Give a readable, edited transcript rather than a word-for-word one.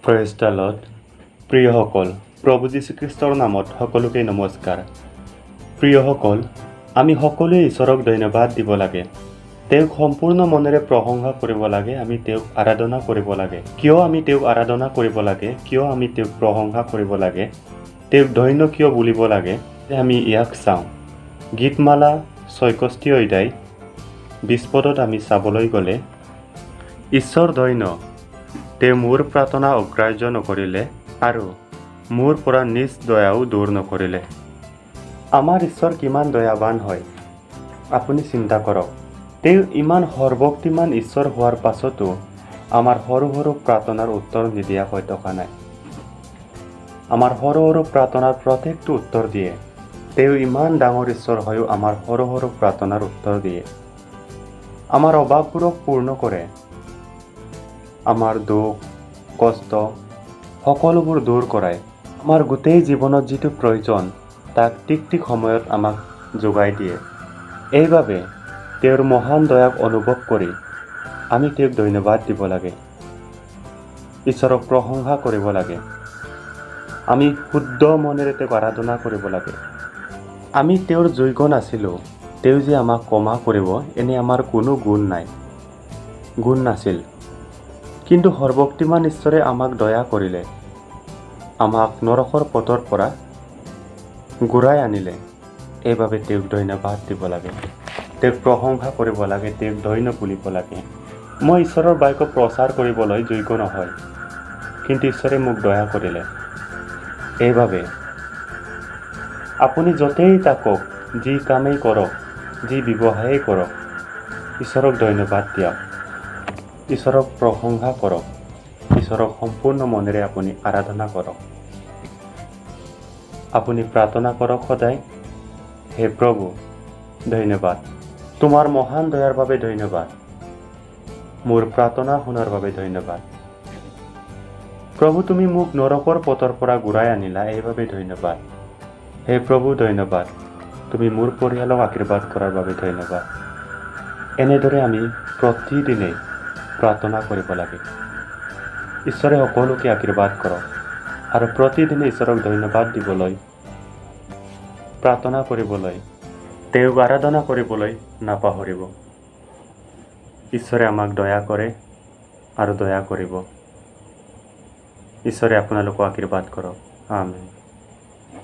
Praise the lord. প্ৰিয়সকল, প্ৰভু যীশুখ্ৰীষ্টৰ নামত সকলোকে নমস্কাৰ। প্ৰিয়সকল, আমি সকলোৱে ঈশ্বৰক ধন্যবাদ দিব লাগে। তেওঁক সম্পূৰ্ণ মনেৰে প্ৰশংসা কৰিব লাগে। আমি তেওঁক আৰাধনা কৰিব লাগে। কিয় আমি তেওঁক আৰাধনা কৰিব লাগে? কিয় আমি তেওঁক প্ৰশংসা কৰিব লাগে? তেওঁক ধন্য কিয় বুলিব লাগে? আমি ইয়াক চাওঁ। গীতমালা ৬৬ অধ্যায় ২০ পদত আমি চাবলৈ গ'লে, ঈশ্বৰ ধন্য, তেওঁ মোৰ প্ৰাৰ্থনা অগ্ৰাহ্য নকৰিলে আৰু মোৰ পৰা নিজ দয়াও দূৰ নকৰিলে। আমাৰ ঈশ্বৰ কিমান দয়াৱান হয় আপুনি চিন্তা কৰক। তেওঁ ইমান সৰ্বশক্তিমান ঈশ্বৰ হোৱাৰ পাছতো আমাৰ সৰু সৰু প্ৰাৰ্থনাৰ উত্তৰ নিদিয়াকৈ থকা নাই। আমাৰ সৰু সৰু প্ৰাৰ্থনাৰ প্ৰত্যেকটো উত্তৰ দিয়ে। তেওঁ ইমান ডাঙৰ ঈশ্বৰ হৈও আমাৰ সৰু সৰু প্ৰাৰ্থনাৰ উত্তৰ দিয়ে। আমাৰ অভাৱবোৰক পূৰ্ণ কৰে। আমাৰ দুখ, কষ্ট সকলোবোৰ দূৰ কৰাই আমাৰ গোটেই জীৱনত যিটো প্ৰয়োজন তাক ঠিক ঠিক সময়ত আমাক যোগাই দিয়ে। এইবাবে তেওঁৰ মহান দয়াক অনুভৱ কৰি আমি তেওঁক ধন্যবাদ দিব লাগে। ঈশ্বৰক প্ৰশংসা কৰিব লাগে। আমি শুদ্ধ মনেৰে তেওঁক আৰাধনা কৰিব লাগে। আমি তেওঁৰ যোগ্য নাছিলোঁ। তেওঁ যে আমাক ক্ষমা কৰিব এনে আমাৰ কোনো গুণ নাছিল। কিন্তু সৰ্বশক্তিমান ঈশ্বৰে আমাক দয়া কৰিলে, আমাক নৰকৰ পথৰ পৰা ঘূৰাই আনিলে। এইবাবে তেওঁক ধন্যবাদ দিব লাগে, তেওঁক প্ৰশংসা কৰিব লাগে, তেওঁক ধন্য বুলিব লাগে। মই ঈশ্বৰৰ বাক্য প্ৰচাৰ কৰিবলৈ যোগ্য নহয়, কিন্তু ঈশ্বৰে মোক দয়া কৰিলে। এইবাবে আপুনি য'তেই থাকক, যি কামেই কৰক, যি ব্যৱসায়েই কৰক, ঈশ্বৰক ধন্যবাদ দিয়ক, ঈশ্বৰক প্ৰশংসা কৰক, ঈশ্বৰক সম্পূৰ্ণ মনেৰে আপুনি আৰাধনা কৰক। আপুনি প্ৰাৰ্থনা কৰক সদায়, হে প্ৰভু ধন্যবাদ, তোমাৰ মহান দয়াৰ বাবে ধন্যবাদ, মোৰ প্ৰাৰ্থনা শুনাৰ বাবে ধন্যবাদ। প্ৰভু, তুমি মোক নৰকৰ পথৰ পৰা ঘূৰাই আনিলা, এইবাবে ধন্যবাদ। হে প্ৰভু ধন্যবাদ, তুমি মোৰ পৰিয়ালক আশীৰ্বাদ কৰাৰ বাবে ধন্যবাদ। এনেদৰে আমি প্ৰতিদিনেই প্ৰাৰ্থনা কৰিব লাগে। ঈশ্বৰে সকলোকে আশীৰ্বাদ কৰক আৰু প্ৰতিদিনে ঈশ্বৰক ধন্যবাদ দিবলৈ, প্ৰাৰ্থনা কৰিবলৈ, তেওঁক আৰাধনা কৰিবলৈ নাপাহৰিব। ঈশ্বৰে আমাক দয়া কৰে আৰু দয়া কৰিব। ঈশ্বৰে আপোনালোকক আশীৰ্বাদ কৰক। আমেন।